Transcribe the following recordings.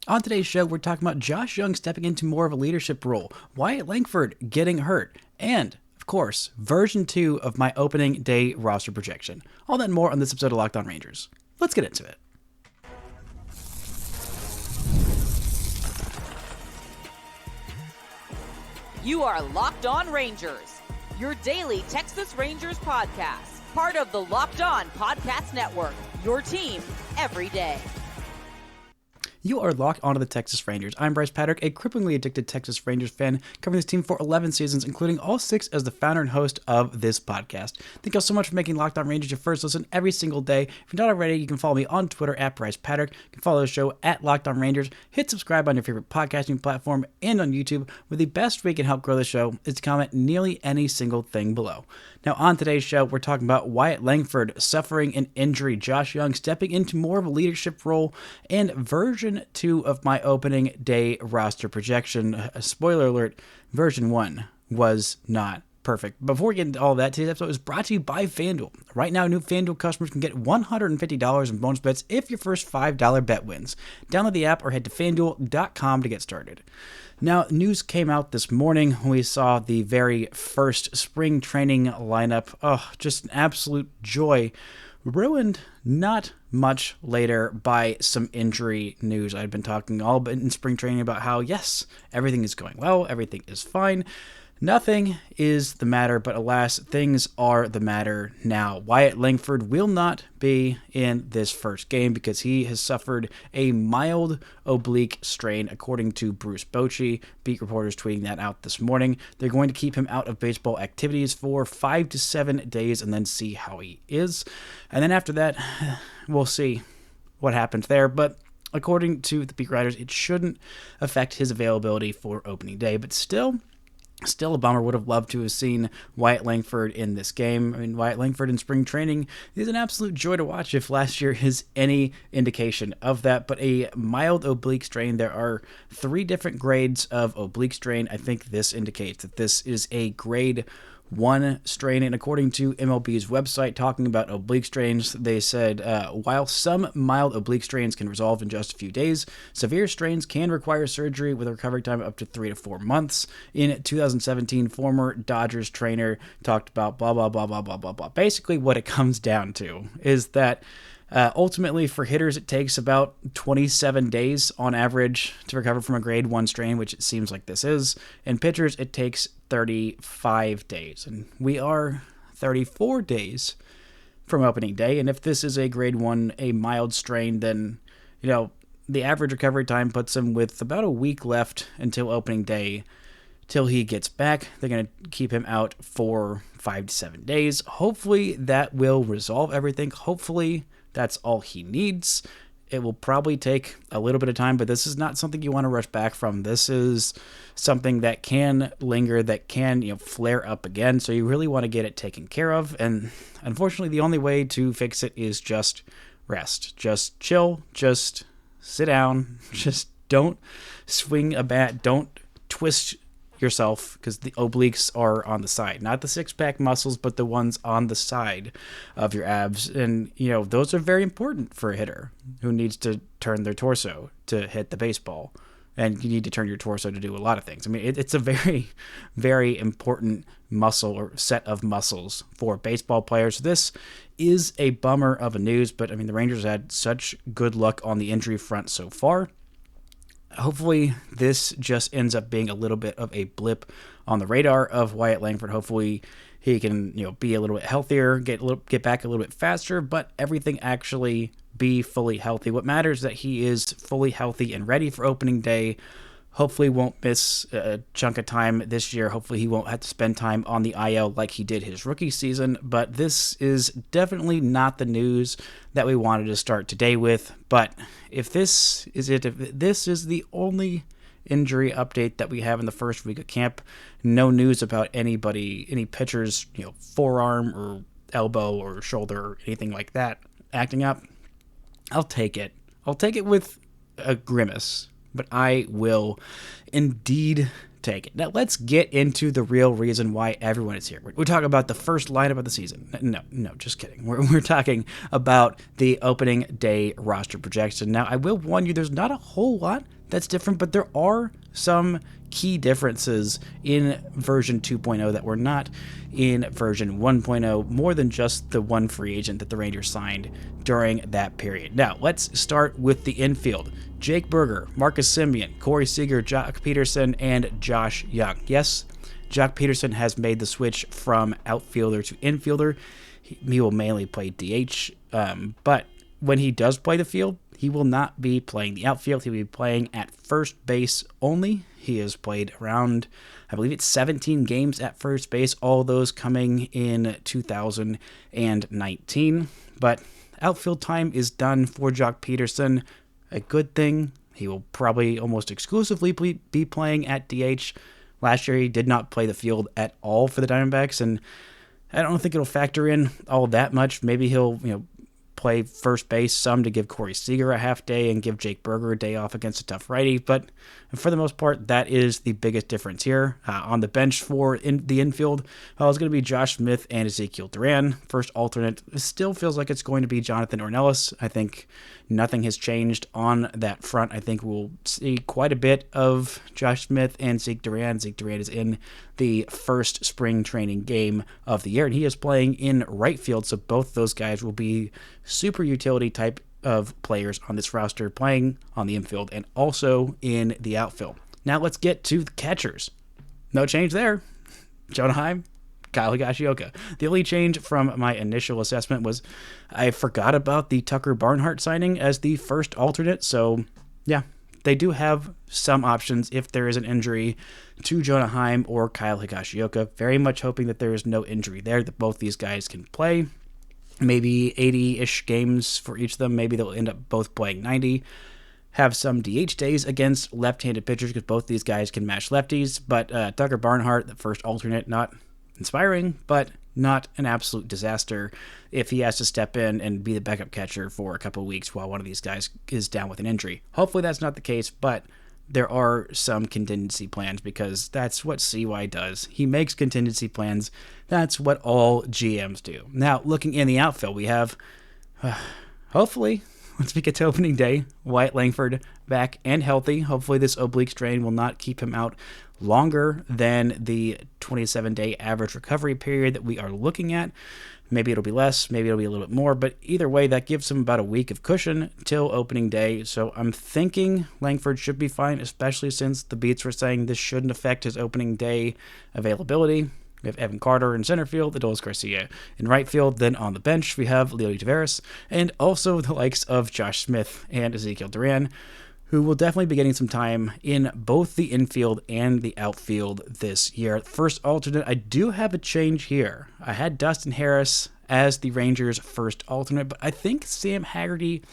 On today's show, we're talking about Josh Jung stepping into more of a leadership role, Wyatt Langford getting hurt, and, of course, version 2 of my opening day roster projection. All that and more on this episode of Locked On Rangers. Let's get into it. You are Locked On Rangers, your daily Texas Rangers podcast, part of the Locked On Podcast Network, your team every day. You are locked onto the Texas Rangers. I'm Bryce Patrick, a cripplingly addicted Texas Rangers fan, covering this team for 11 seasons, including all 6 as the founder and host of this podcast. Thank you all so much for making Locked On Rangers your first listen every single day. If you're not already, you can follow me on Twitter at Bryce Patrick. You can follow the show at Locked On Rangers. Hit subscribe on your favorite podcasting platform and on YouTube, where the best way you can help grow the show is to comment nearly any single thing below. Now, on today's show, we're talking about Wyatt Langford suffering an injury, Josh Jung stepping into more of a leadership role, and version 2 of my opening day roster projection. Spoiler alert, version 1 was not perfect. Before we get into all that, today's episode is brought to you by FanDuel. Right now, new FanDuel customers can get $150 in bonus bets if your first $5 bet wins. Download the app or head to FanDuel.com to get started. Now, news came out this morning. We saw the very first spring training lineup. Oh, just an absolute joy. Ruined not much later by some injury news. I'd been talking all in spring training about how, yes, everything is going well, everything is fine. Nothing is the matter, but alas, things are the matter now. Wyatt Langford will not be in this first game because he has suffered a mild oblique strain, according to Bruce Bochy. Beat reporters tweeting that out this morning. They're going to keep him out of baseball activities for 5 to 7 days and then see how he is. And then after that, we'll see what happens there. But according to the beat writers, it shouldn't affect his availability for opening day. But still a bummer. Would have loved to have seen Wyatt Langford in this game. I mean, Wyatt Langford in spring training is an absolute joy to watch if last year is any indication of that. But a mild oblique strain, there are 3 different grades of oblique strain. I think this indicates that this is a grade 1 strain, and according to MLB's website talking about oblique strains, they said, while some mild oblique strains can resolve in just a few days, severe strains can require surgery with a recovery time up to 3 to 4 months. In 2017, former Dodgers trainer talked about blah, blah, blah, blah, blah, blah, blah. Basically, what it comes down to is that ultimately, for hitters, it takes about 27 days on average to recover from a grade 1 strain, which it seems like this is. And pitchers, it takes 35 days. And we are 34 days from opening day. And if this is a grade 1, a mild strain, then, the average recovery time puts him with about a week left until opening day. Till he gets back, they're going to keep him out for 5 to 7 days. Hopefully, that will resolve everything. Hopefully, that's all he needs. It will probably take a little bit of time, but this is not something you want to rush back from. This is something that can linger, that can, flare up again. So you really want to get it taken care of. And unfortunately, the only way to fix it is just rest. Just chill. Just sit down. Just don't swing a bat. Don't twist yourself, because the obliques are on the side, not the six-pack muscles, but the ones on the side of your abs. And those are very important for a hitter who needs to turn their torso to hit the baseball, and you need to turn your torso to do a lot of things. I mean, it's a very, very important muscle or set of muscles for baseball players. This is a bummer of a news, but I mean, the Rangers had such good luck on the injury front so far. Hopefully, this just ends up being a little bit of a blip on the radar of Wyatt Langford. Hopefully, he can be a little bit healthier, get back a little bit faster, but everything actually be fully healthy. What matters is that he is fully healthy and ready for opening day. Hopefully won't miss a chunk of time this year. Hopefully he won't have to spend time on the IL like he did his rookie season. But this is definitely not the news that we wanted to start today with. But if this is it, if this is the only injury update that we have in the first week of camp, no news about anybody, any pitchers, forearm or elbow or shoulder or anything like that acting up, I'll take it. I'll take it with a grimace. But I will indeed take it. Now let's get into the real reason why everyone is here. We're talking about the first lineup of the season. No, just kidding. We're talking about the opening day roster projection. Now I will warn you, there's not a whole lot that's different, but there are some key differences in version 2.0 that were not in version 1.0, more than just the one free agent that the Rangers signed during that period. Now, let's start with the infield. Jake Burger, Marcus Semien, Corey Seager, Jock Peterson, and Josh Jung. Yes, Jock Peterson has made the switch from outfielder to infielder. He will mainly play DH, but when he does play the field, he will not be playing the outfield. He'll be playing at first base only. He has played around, I believe it's 17 games at first base, all those coming in 2019. But outfield time is done for Jock Peterson. A good thing. He will probably almost exclusively be playing at DH. Last year, he did not play the field at all for the Diamondbacks, and I don't think it'll factor in all that much. Maybe he'll, play first base some to give Corey Seager a half day and give Jake Burger a day off against a tough righty, but for the most part, that is the biggest difference here. On the bench for the infield, it's going to be Josh Smith and Ezequiel Duran. First alternate, it still feels like it's going to be Jonathan Ornelas. I think nothing has changed on that front. I think we'll see quite a bit of Josh Smith and Zeke Duran. Zeke Duran is in the first spring training game of the year, and he is playing in right field, so both those guys will be super utility type of players on this roster, playing on the infield and also in the outfield. Now let's get to the catchers. No change there. Jonah Heim, Kyle Higashioka. The only change from my initial assessment was I forgot about the Tucker Barnhart signing as the first alternate, so yeah, they do have some options if there is an injury to Jonah Heim or Kyle Higashioka. Very much hoping that there is no injury there, that both these guys can play. Maybe 80-ish games for each of them. Maybe they'll end up both playing 90. Have some DH days against left-handed pitchers because both these guys can match lefties. But Tucker Barnhart, the first alternate, not inspiring, but not an absolute disaster if he has to step in and be the backup catcher for a couple of weeks while one of these guys is down with an injury. Hopefully that's not the case, but there are some contingency plans because that's what CY does. He makes contingency plans. That's what all GMs do. Now, looking in the outfield, we have, hopefully, once we get to opening day, Wyatt Langford back and healthy. Hopefully this oblique strain will not keep him out longer than the 27-day average recovery period that we are looking at. Maybe it'll be less, maybe it'll be a little bit more, but either way, that gives him about a week of cushion till opening day. So I'm thinking Langford should be fine, especially since the beats were saying this shouldn't affect his opening day availability. We have Evan Carter in center field, Adolis Garcia in right field. Then on the bench, we have Leody Taveras and also the likes of Josh Smith and Ezequiel Duran, who will definitely be getting some time in both the infield and the outfield this year. First alternate, I do have a change here. I had Dustin Harris as the Rangers' first alternate, but I think Sam Haggerty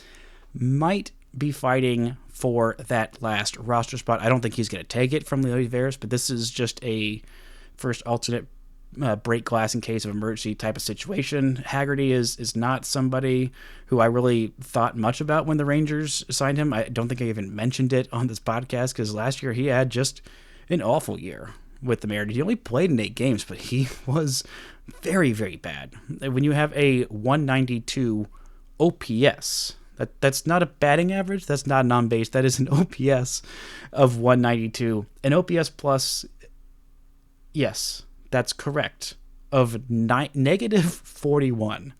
might be fighting for that last roster spot. I don't think he's going to take it from Leody Taveras, but this is just a first alternate break glass in case of emergency type of situation. Haggerty is not somebody who I really thought much about when the Rangers signed him. I don't think I even mentioned it on this podcast because last year he had just an awful year with the Mariners. He only played in 8 games, but he was very, very bad. When you have a 192 OPS, that's not a batting average, that's not an on-base, that is an OPS of 192. An OPS plus, yes, that's correct, of negative 41.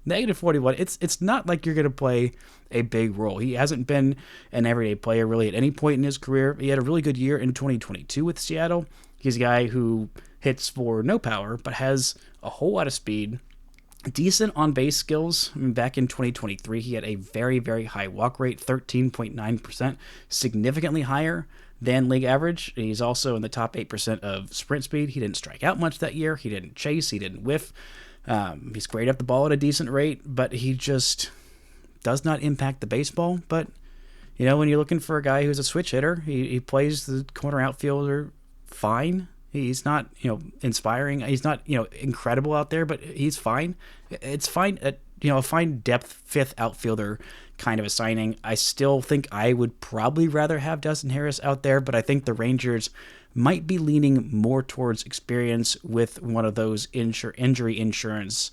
Negative 41. It's not like you're going to play a big role. He hasn't been an everyday player really at any point in his career. He had a really good year in 2022 with Seattle. He's a guy who hits for no power, but has a whole lot of speed, decent on-base skills. I mean, back in 2023, he had a very, very high walk rate, 13.9%, significantly higher than league average. He's also in the top 8% of sprint speed. He didn't strike out much that year. He didn't chase. He didn't whiff. He's great up the ball at a decent rate, but he just does not impact the baseball. But, when you're looking for a guy who's a switch hitter, he plays the corner outfielder fine. He's not, inspiring. He's not, incredible out there, but he's fine. It's fine at, a fine depth fifth outfielder kind of a signing. I still think I would probably rather have Dustin Harris out there, but I think the Rangers might be leaning more towards experience with one of those injury insurance,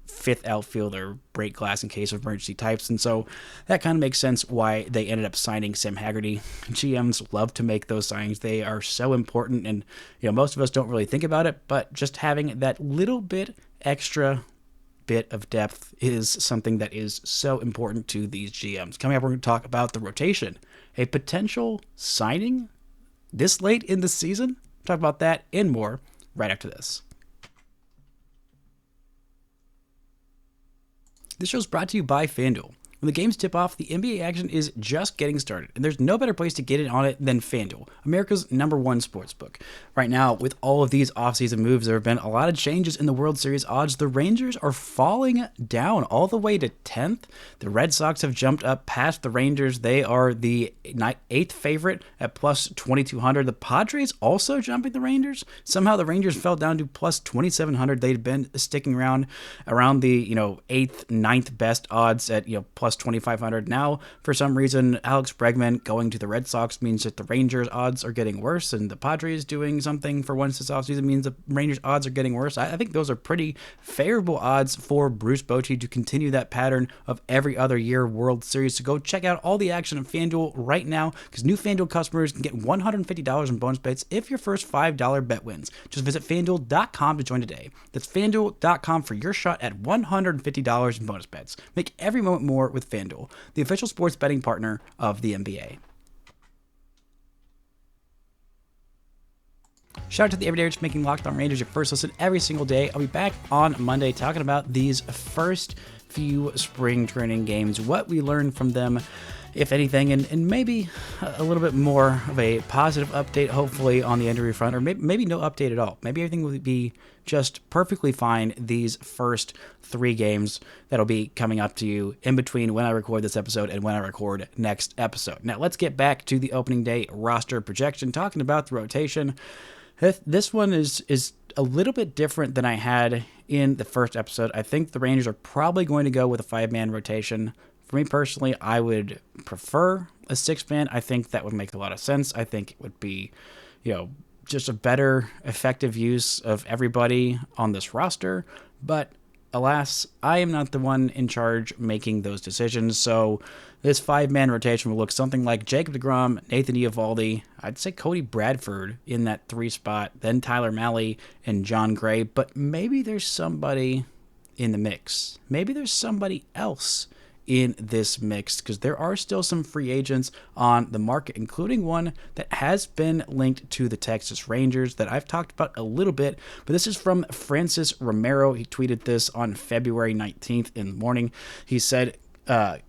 fifth outfielder, break glass in case of emergency types. And so that kind of makes sense why they ended up signing Sam Haggerty. GMs love to make those signings. They are so important, and most of us don't really think about it, but just having that little bit extra bit of depth is something that is so important to these GMs. Coming up, we're going to talk about the rotation, a potential signing this late in the season. Talk about that and more right after this. This show is brought to you by FanDuel. When the games tip off, the NBA action is just getting started, and there's no better place to get in on it than FanDuel, America's #1 sportsbook. Right now, with all of these offseason moves, there have been a lot of changes in the World Series odds. The Rangers are falling down all the way to 10th. The Red Sox have jumped up past the Rangers. They are the 8th favorite at plus 2,200. The Padres also jumping the Rangers. Somehow the Rangers fell down to plus 2,700. They'd been sticking around the 8th, 9th best odds at plus 2,500. Now, for some reason, Alex Bregman going to the Red Sox means that the Rangers odds are getting worse, and the Padres doing something for once this offseason means the Rangers odds are getting worse. I think those are pretty favorable odds for Bruce Bochy to continue that pattern of every other year World Series. So go check out all the action on FanDuel right now, because new FanDuel customers can get $150 in bonus bets if your first $5 bet wins. Just visit FanDuel.com to join today. That's FanDuel.com for your shot at $150 in bonus bets. Make every moment more with FanDuel, the official sports betting partner of the NBA. Shout out to the everydayers making Locked On Rangers your first listen every single day. I'll be back on Monday talking about these first few spring training games, what we learned from them, if anything, and maybe a little bit more of a positive update, hopefully, on the injury front, or maybe no update at all. Maybe everything will be just perfectly fine these first 3 games that'll be coming up to you in between when I record this episode and when I record next episode. Now, let's get back to the opening day roster projection, talking about the rotation. This one is a little bit different than I had in the first episode. I think the Rangers are probably going to go with a 5-man rotation. For me personally, I would prefer a 6-man. I think that would make a lot of sense. I think it would be, just a better effective use of everybody on this roster. But alas, I am not the one in charge making those decisions. So this 5-man rotation will look something like Jacob deGrom, Nathan Eovaldi, I'd say Cody Bradford in that 3 spot, then Tyler Mahle and John Gray. But maybe there's somebody in the mix. Maybe there's somebody else in this mix, because there are still some free agents on the market, including one that has been linked to the Texas Rangers that I've talked about a little bit, but this is from Francis Romero. He tweeted this on February 19th in the morning. He said,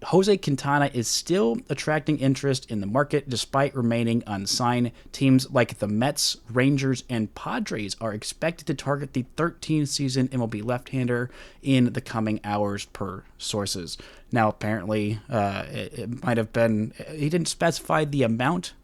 Jose Quintana is still attracting interest in the market despite remaining unsigned. Teams like the Mets, Rangers, and Padres are expected to target the 13th season MLB left-hander in the coming hours per sources. Now, apparently, it might have been, he didn't specify the amount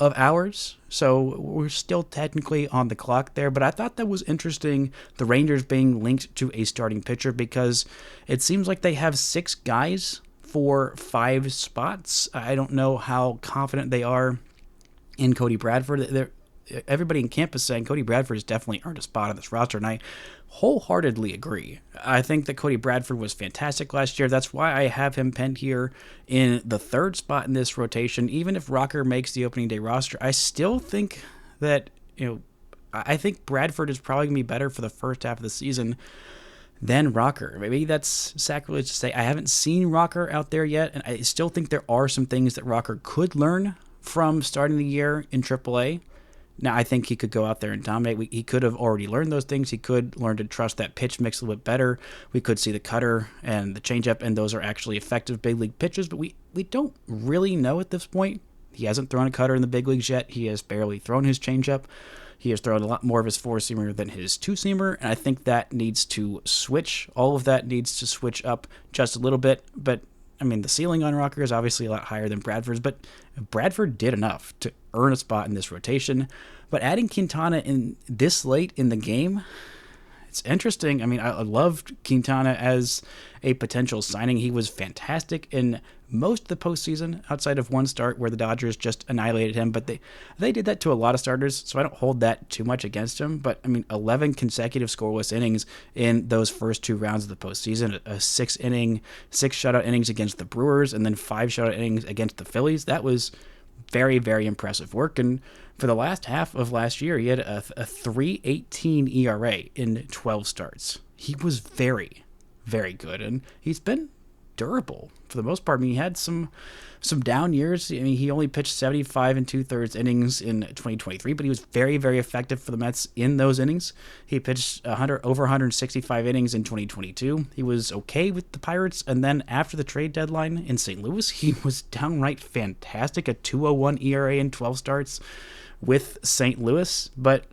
of hours, so we're still technically on the clock there, but I thought that was interesting, the Rangers being linked to a starting pitcher, because it seems like they have 6 guys for 5 spots. I don't know how confident they are in Cody Bradford. Everybody in camp is saying Cody Bradford has definitely earned a spot on this roster, and I wholeheartedly agree. I think that Cody Bradford was fantastic last year. That's why I have him penned here in the 3rd spot in this rotation. Even if Rocker makes the opening day roster, I still think that, I think Bradford is probably going to be better for the first half of the season than Rocker. Maybe that's sacrilege to say. I haven't seen Rocker out there yet, and I still think there are some things that Rocker could learn from starting the year in AAA. Now, I think he could go out there and dominate. He could have already learned those things. He could learn to trust that pitch mix a little bit better. We could see the cutter and the changeup, and those are actually effective big league pitches, but we don't really know at this point. He hasn't thrown a cutter in the big leagues yet. He has barely thrown his changeup. He has thrown a lot more of his 4-seamer than his 2-seamer, and I think that needs to switch. All of that needs to switch up just a little bit, but I mean, the ceiling on Rocker is obviously a lot higher than Bradford's, but Bradford did enough to earn a spot in this rotation. But adding Quintana in this late in the game, It's interesting. I mean, I loved Quintana as a potential signing. He was fantastic in most of the postseason, outside of one start where the Dodgers just annihilated him. But they did that to a lot of starters, so I don't hold that too much against him. But, I mean, 11 consecutive scoreless innings in those first 2 rounds of the postseason, a 6 shutout innings against the Brewers, and then 5 shutout innings against the Phillies. That was very, very impressive work. And for the last half of last year, he had a 3.18 ERA in 12 starts. He was very, very good, and he's been durable for the most part. I mean, he had some down years. I mean, he only pitched 75 2/3 innings in 2023, but he was very, very effective for the Mets in those innings. He pitched over 165 innings in 2022. He was okay with the Pirates, and then after the trade deadline in St. Louis, he was downright fantastic, a 2.01 ERA in 12 starts with St. Louis. But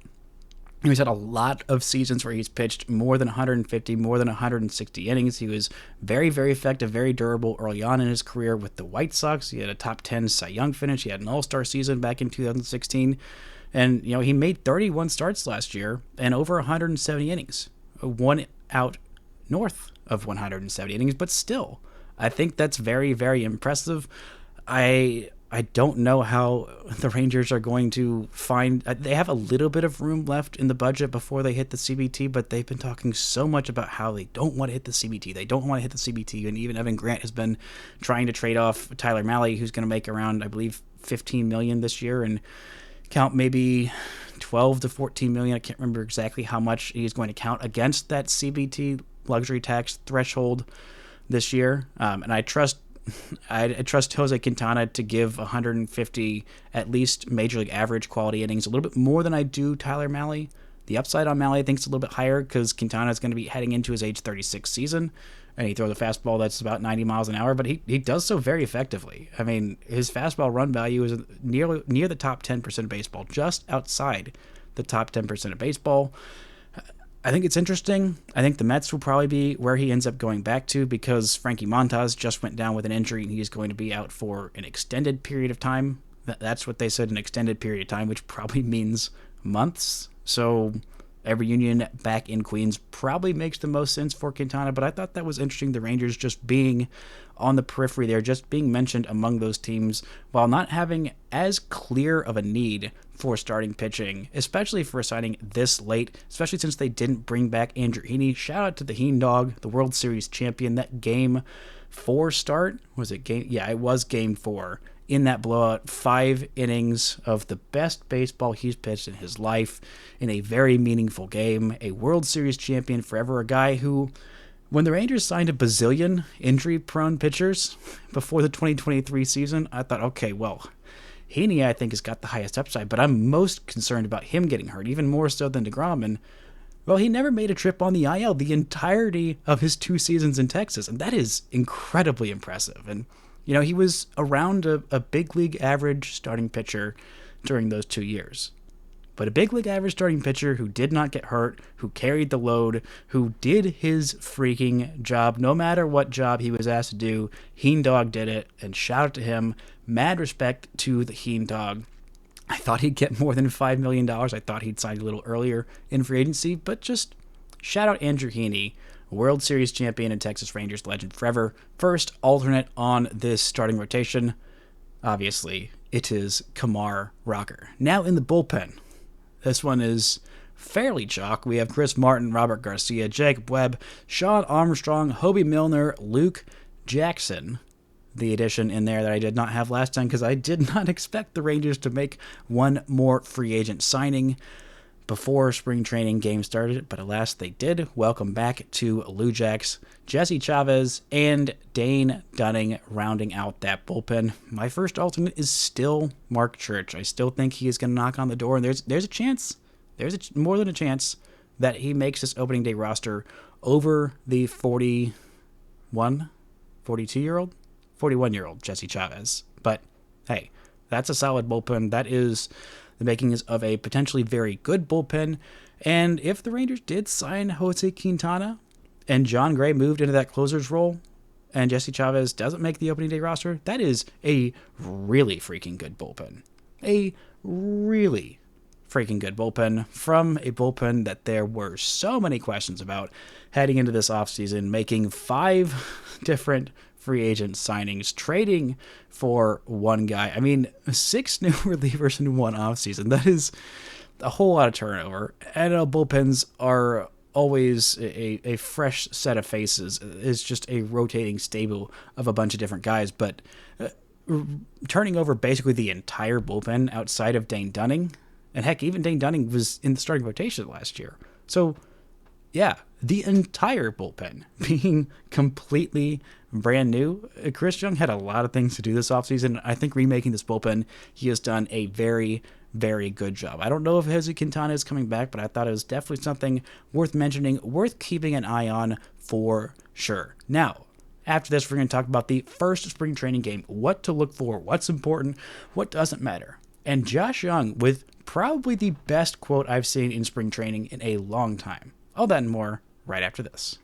he's had a lot of seasons where he's pitched more than 150, more than 160 innings. He was very, very effective, very durable early on in his career with the White Sox. He had a top 10 Cy Young finish. He had an all-star season back in 2016. And, he made 31 starts last year and over 170 innings. One out north of 170 innings, but still, I think that's very, very impressive. I don't know how the Rangers are going to find... They have a little bit of room left in the budget before they hit the CBT, but they've been talking so much about how they don't want to hit the CBT. They don't want to hit the CBT, and even Evan Grant has been trying to trade off Tyler Mahle, who's going to make around, I believe, $15 million this year, and count maybe 12 to 14 million. I can't remember exactly how much he's going to count against that CBT luxury tax threshold this year. And I trust Jose Quintana to give 150 at least major league average quality innings, a little bit more than I do Tyler Mahle. The upside on Mahle I think is a little bit higher because Quintana is going to be heading into his age 36 season, and he throws a fastball that's about 90 miles an hour, but he does so very effectively. I mean, his fastball run value is near the top 10% of baseball, just outside the top 10% of baseball. I think it's interesting. I think the Mets will probably be where he ends up going back to because Frankie Montas just went down with an injury and he is going to be out for an extended period of time. That's what they said, an extended period of time, which probably means months. So every union back in Queens probably makes the most sense for Quintana, but I thought that was interesting. The Rangers just being on the periphery there, just being mentioned among those teams while not having as clear of a need for starting pitching, especially for signing this late, especially since they didn't bring back Andrew Heaney. Shout out to the Heen Dog, the World Series champion. That Game 4 start, was it game? Yeah, it was Game 4. In that blowout, 5 innings of the best baseball he's pitched in his life in a very meaningful game. A World Series champion forever, a guy who, when the Rangers signed a bazillion injury-prone pitchers before the 2023 season, I thought, okay, well, Heaney, I think, has got the highest upside, but I'm most concerned about him getting hurt, even more so than DeGrom. And, well, he never made a trip on the IL the entirety of his 2 seasons in Texas, and that is incredibly impressive. And, he was around a big league average starting pitcher during those 2 years. But a big league average starting pitcher who did not get hurt, who carried the load, who did his freaking job, no matter what job he was asked to do, Heen Dog did it, and shout out to him. Mad respect to the Heen Dog. I thought he'd get more than $5 million. I thought he'd sign a little earlier in free agency, but just shout out Andrew Heaney, World Series champion and Texas Rangers legend forever. First alternate on this starting rotation. Obviously, it is Kumar Rocker. Now in the bullpen. This one is fairly chalk. We have Chris Martin, Robert Garcia, Jacob Webb, Sean Armstrong, Hobie Milner, Luke Jackson. The addition in there that I did not have last time because I did not expect the Rangers to make one more free agent signing before spring training game started, but alas, they did. Welcome back to Lou Jax, Jesse Chavez, and Dane Dunning rounding out that bullpen. My first alternate is still Mark Church. I still think he is going to knock on the door, and there's a chance, more than a chance, that he makes this opening day roster over the 41-year-old Jesse Chavez. But hey, that's a solid bullpen. That is the makings of a potentially very good bullpen. And if the Rangers did sign Jose Quintana and John Gray moved into that closer's role and Jesse Chavez doesn't make the opening day roster, that is a really freaking good bullpen. A really freaking good bullpen from a bullpen that there were so many questions about heading into this offseason, making 5 different free agent signings, trading for one guy. I mean, 6 new relievers in one offseason. That is a whole lot of turnover. And bullpens are always a fresh set of faces. It's just a rotating stable of a bunch of different guys. But turning over basically the entire bullpen outside of Dane Dunning, and heck, even Dane Dunning was in the starting rotation last year. So, yeah, the entire bullpen being completely brand new. Chris Jung had a lot of things to do this offseason. I think remaking this bullpen, he has done a very, very good job. I don't know if Jose Quintana is coming back, but I thought it was definitely something worth mentioning, worth keeping an eye on for sure. Now, after this, we're going to talk about the first spring training game, what to look for, what's important, what doesn't matter. And Josh Jung with probably the best quote I've seen in spring training in a long time. All that and more right after this.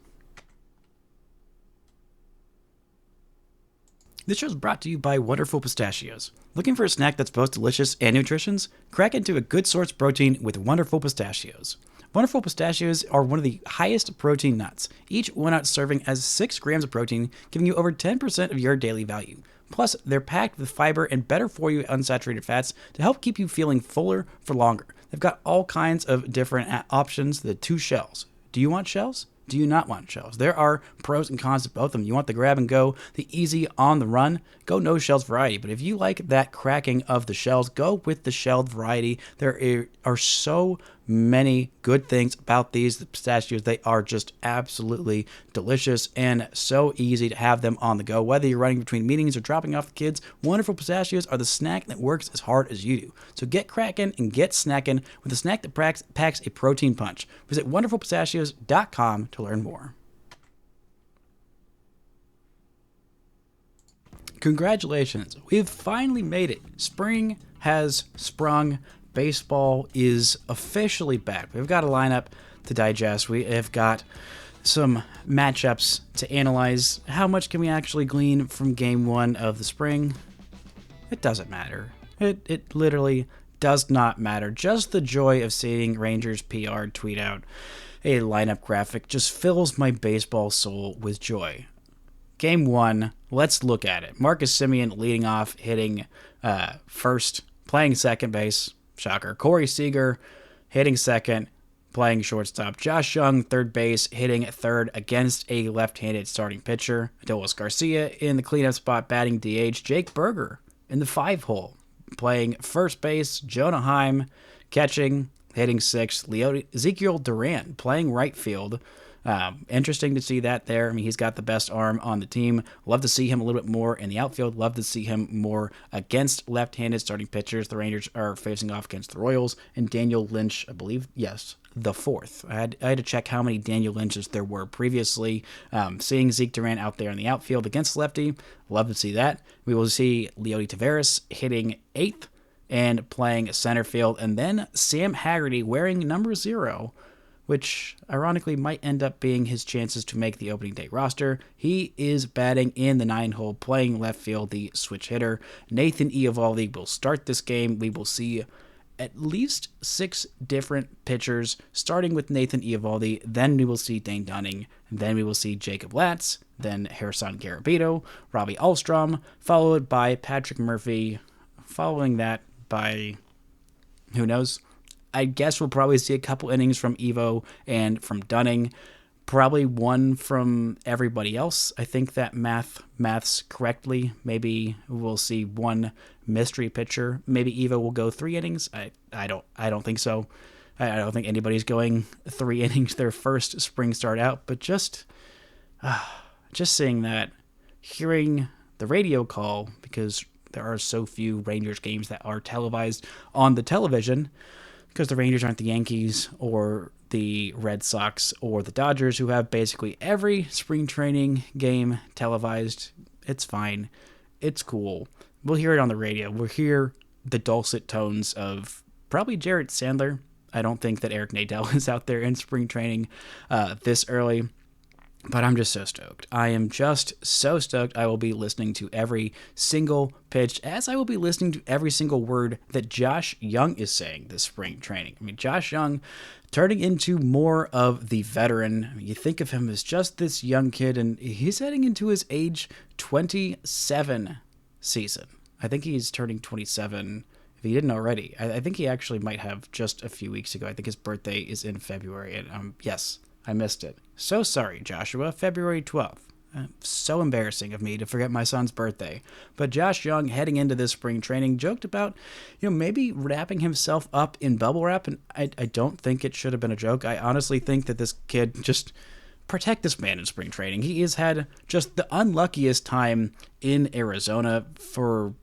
This show is brought to you by Wonderful Pistachios. Looking for a snack that's both delicious and nutritious? Crack into a good source protein with Wonderful Pistachios. Wonderful Pistachios are one of the highest protein nuts. Each 1-ounce serving has 6 grams of protein, giving you over 10% of your daily value. Plus, they're packed with fiber and better-for-you unsaturated fats to help keep you feeling fuller for longer. They've got all kinds of different options. The 2 shells. Do you want shells? Do you not want shells? There are pros and cons to both of them. You want the grab and go, the easy on the run, go no shells variety. But if you like that cracking of the shells, go with the shelled variety. There are so many good things about these pistachios. They are just absolutely delicious and so easy to have them on the go. Whether you're running between meetings or dropping off the kids, Wonderful Pistachios are the snack that works as hard as you do. So get crackin' and get snackin' with a snack that packs a protein punch. Visit wonderfulpistachios.com to learn more. Congratulations, we've finally made it. Spring has sprung. Baseball is officially back. We've got a lineup to digest. We have got some matchups to analyze. How much can we actually glean from game 1 of the spring? It doesn't matter. It literally does not matter. Just the joy of seeing Rangers PR tweet out a lineup graphic just fills my baseball soul with joy. Game 1, let's look at it. Marcus Semien leading off, hitting first, playing second base. Shocker. Corey Seager hitting second, playing shortstop. Josh Jung, third base, hitting third against a left-handed starting pitcher. Adolis Garcia in the cleanup spot, batting DH. Jake Berger in the 5-hole, playing first base. Jonah Heim catching, hitting sixth. Ezequiel Duran playing right field. Interesting to see that there. I mean, he's got the best arm on the team. Love to see him a little bit more in the outfield. Love to see him more against left-handed starting pitchers. The Rangers are facing off against the Royals. And Daniel Lynch, I believe, yes, the 4th. I had to check how many Daniel Lynches there were previously. Seeing Zeke Duran out there in the outfield against lefty. Love to see that. We will see Leody Taveras hitting 8th and playing center field. And then Sam Haggerty wearing number 0, which ironically might end up being his chances to make the opening day roster. He is batting in the 9-hole, playing left field, the switch hitter. Nathan Eovaldi will start this game. We will see at least 6 different pitchers, starting with Nathan Eovaldi. Then we will see Dane Dunning. Then we will see Jacob Latz. Then Harrison Garabito, Robbie Alstrom, followed by Patrick Murphy. Following that by, who knows? I guess we'll probably see a couple innings from Evo and from Dunning. Probably one from everybody else. I think that maths correctly. Maybe we'll see one mystery pitcher. Maybe Evo will go 3 innings. I don't think so. I don't think anybody's going 3 innings their first spring start out. But just seeing that, hearing the radio call, because there are so few Rangers games that are televised on the television, because the Rangers aren't the Yankees or the Red Sox or the Dodgers, who have basically every spring training game televised. It's fine. It's cool. We'll hear it on the radio. We'll hear the dulcet tones of probably Jarrett Sandler. I don't think that Eric Nadel is out there in spring training this early. But I'm just so stoked. I am just so stoked. I will be listening to every single pitch, as I will be listening to every single word that Josh Jung is saying this spring training. I mean, Josh Jung turning into more of the veteran. I mean, you think of him as just this young kid, and he's heading into his age 27 season. I think he's turning 27. If he didn't already, I think he actually might have just a few weeks ago. I think his birthday is in February, and yes, I missed it. So sorry, Joshua. February 12th. So embarrassing of me to forget my son's birthday. But Josh Jung, heading into this spring training, joked about, maybe wrapping himself up in bubble wrap, and I don't think it should have been a joke. I honestly think that this kid, just protect this man in spring training. He has had just the unluckiest time in Arizona for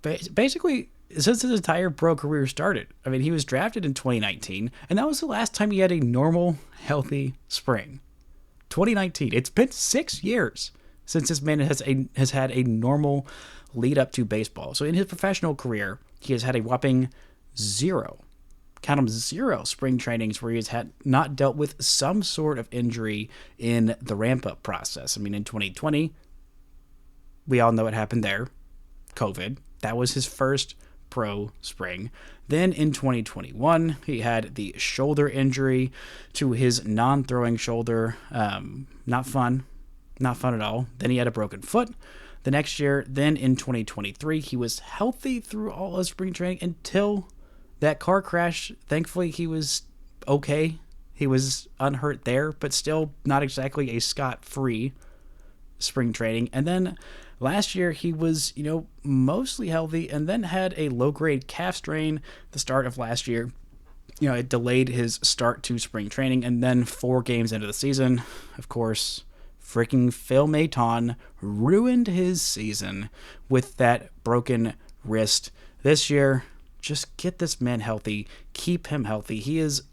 basically since his entire pro career started. I mean, he was drafted in 2019, and that was the last time he had a normal, healthy spring. 2019. It's been 6 years since this man has had a normal lead up to baseball. So in his professional career, he has had a whopping 0 spring trainings where he has had not dealt with some sort of injury in the ramp up process. I mean, in 2020, we all know what happened there. COVID. That was his first pro spring. Then in 2021, he had the shoulder injury to his non-throwing shoulder. Not fun at all. Then he had a broken foot the next year. Then in 2023, he was healthy through all of spring training until that car crash. Thankfully, he was okay. He was unhurt there, but still not exactly a scot-free spring training. And then last year, he was, mostly healthy, and then had a low-grade calf strain the start of last year. It delayed his start to spring training, and then 4 games into the season, of course, freaking Phil Maton ruined his season with that broken wrist. This year, just get this man healthy, keep him healthy. He is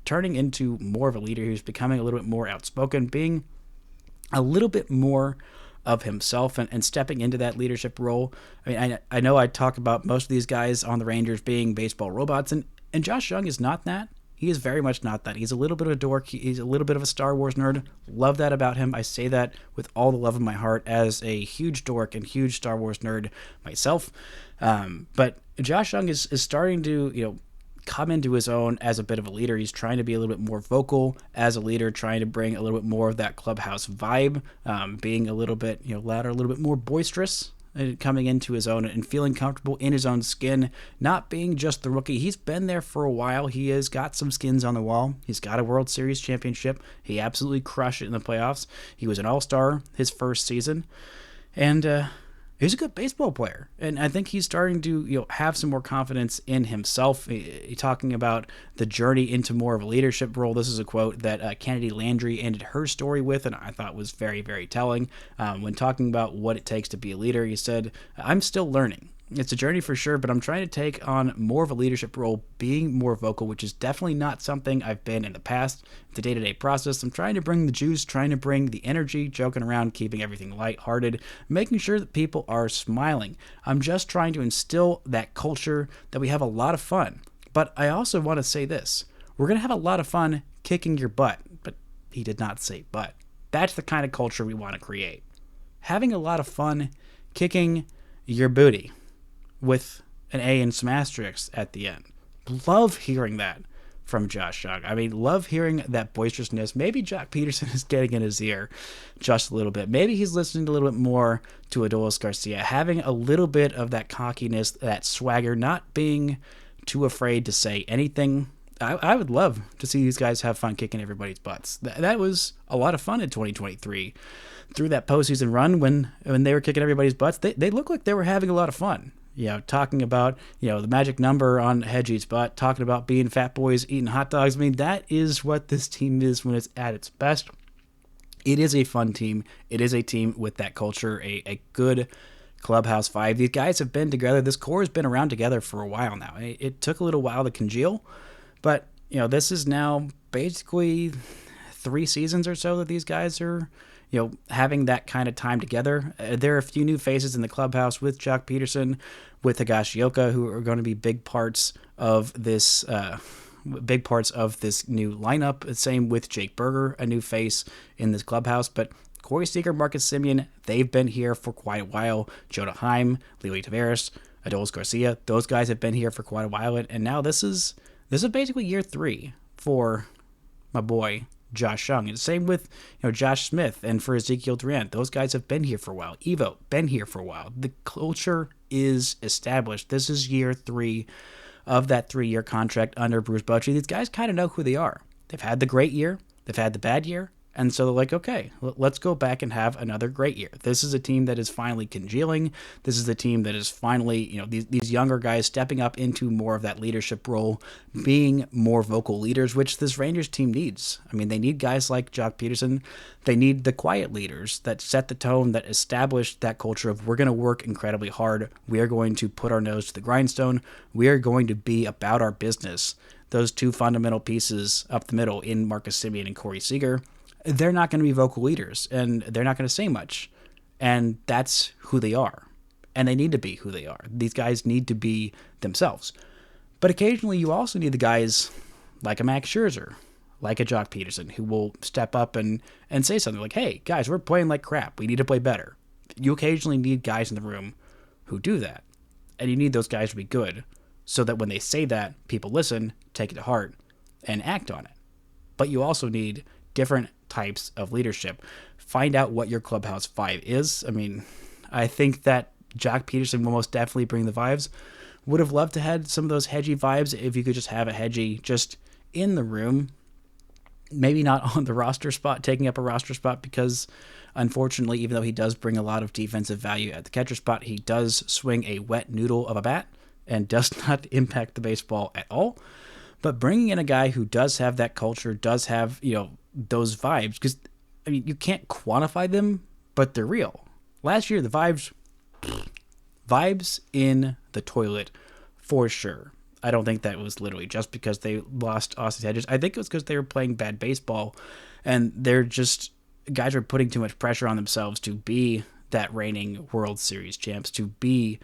turning into more of a leader. He's becoming a little bit more outspoken, being a little bit more of himself and stepping into that leadership role. I mean, I know I talk about most of these guys on the Rangers being baseball robots, and Josh Jung is not that. He is very much not that. He's a little bit of a dork. He's a little bit of a Star Wars nerd. Love that about him. I say that with all the love of my heart as a huge dork and huge Star Wars nerd myself. But Josh Jung is starting to, come into his own as a bit of a leader. He's trying to be a little bit more vocal as a leader, trying to bring a little bit more of that clubhouse vibe, being a little bit, louder, a little bit more boisterous, coming into his own and feeling comfortable in his own skin, not being just the rookie. He's been there for a while. He has got some skins on the wall. He's got a World Series championship. He absolutely crushed it in the playoffs. He was an all-star his first season, and he's a good baseball player, and I think he's starting to have some more confidence in himself. Talking about the journey into more of a leadership role. This is a quote that Kennedy Landry ended her story with, and I thought was very, very telling. When talking about what it takes to be a leader, he said, "I'm still learning. It's a journey for sure, but I'm trying to take on more of a leadership role, being more vocal, which is definitely not something I've been in the past. The day-to-day process, I'm trying to bring the juice, trying to bring the energy, joking around, keeping everything lighthearted, making sure that people are smiling. I'm just trying to instill that culture that we have a lot of fun. But I also want to say this. We're going to have a lot of fun kicking your butt." But he did not say but. That's the kind of culture we want to create. Having a lot of fun kicking your booty, with an A and some asterisks at the end. Love hearing that from Josh Jung. I mean, love hearing that boisterousness. Maybe Jock Peterson is getting in his ear just a little bit. Maybe he's listening a little bit more to Adolis Garcia, having a little bit of that cockiness, that swagger, not being too afraid to say anything. I would love to see these guys have fun kicking everybody's butts. That was a lot of fun in 2023. Through that postseason run, when they were kicking everybody's butts, they looked like they were having a lot of fun. Talking about, the magic number on Hedgie's butt, talking about being fat boys eating hot dogs. I mean, that is what this team is when it's at its best. It is a fun team. It is a team with that culture, a good clubhouse vibe. These guys have been together. This core has been around together for a while now. It took a little while to congeal, but, this is now basically 3 seasons or so that these guys are having that kind of time together. There are a few new faces in the clubhouse with Jock Peterson, with Higashioka, who are going to be big parts of this big parts of this new lineup. Same with Jake Berger, a new face in this clubhouse. But Corey Seager, Marcus Semien, they've been here for quite a while. Jonah Heim, Leo Taveras, Adolis Garcia, those guys have been here for quite a while. And now this is basically year 3 for my boy Josh Jung. And same with Josh Smith and for Ezequiel Duran. Those guys have been here for a while. Evo, been here for a while. The culture is established. This is year 3 of that 3-year contract under Bruce Bochy. These guys kind of know who they are. They've had the great year. They've had the bad year. And so they're like, okay, let's go back and have another great year. This is a team that is finally congealing. This is a team that is finally, these younger guys stepping up into more of that leadership role, being more vocal leaders, which this Rangers team needs. I mean, they need guys like Jock Peterson. They need the quiet leaders that set the tone, that establish that culture of we're going to work incredibly hard. We are going to put our nose to the grindstone. We are going to be about our business. Those 2 fundamental pieces up the middle in Marcus Semien and Corey Seager, they're not going to be vocal leaders, and they're not going to say much. And that's who they are. And they need to be who they are. These guys need to be themselves. But occasionally you also need the guys like a Max Scherzer, like a Jock Peterson, who will step up and say something like, hey, guys, we're playing like crap. We need to play better. You occasionally need guys in the room who do that. And you need those guys to be good so that when they say that, people listen, take it to heart, and act on it. But you also need different types of leadership. Find out what your clubhouse 5 is. I mean, I think that Jock Peterson will most definitely bring the vibes. Would have loved to have some of those hedgy vibes if you could just have a hedgy just in the room. Maybe not on the roster spot, taking up a roster spot, because unfortunately, even though he does bring a lot of defensive value at the catcher spot, he does swing a wet noodle of a bat and does not impact the baseball at all. But bringing in a guy who does have that culture, does have, those vibes, because, I mean, you can't quantify them, but they're real. Last year, the vibes in the toilet for sure. I don't think that was literally just because they lost Austin Hedges. I think it was because they were playing bad baseball, and guys are putting too much pressure on themselves to be that reigning World Series champs, to be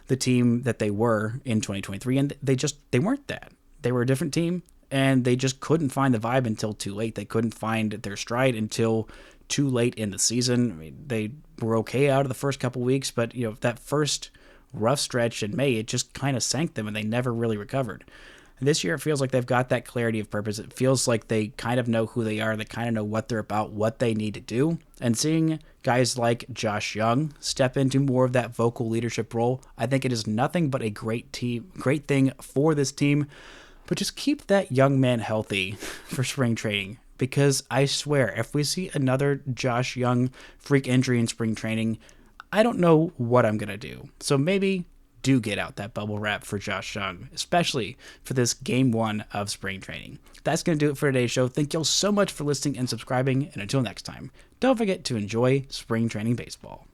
the team that they were in 2023, and they weren't that. They were a different team, and they just couldn't find the vibe until too late. They couldn't find their stride until too late in the season. I mean, they were okay out of the first couple weeks, but that first rough stretch in May, it just kind of sank them, and they never really recovered. And this year, it feels like they've got that clarity of purpose. It feels like they kind of know who they are. They kind of know what they're about, what they need to do. And seeing guys like Josh Jung step into more of that vocal leadership role, I think it is nothing but a great thing for this team. But just keep that young man healthy for spring training, because I swear, if we see another Josh Jung freak injury in spring training, I don't know what I'm going to do. So maybe do get out that bubble wrap for Josh Jung, especially for this game 1 of spring training. That's going to do it for today's show. Thank you all so much for listening and subscribing, and until next time, don't forget to enjoy spring training baseball.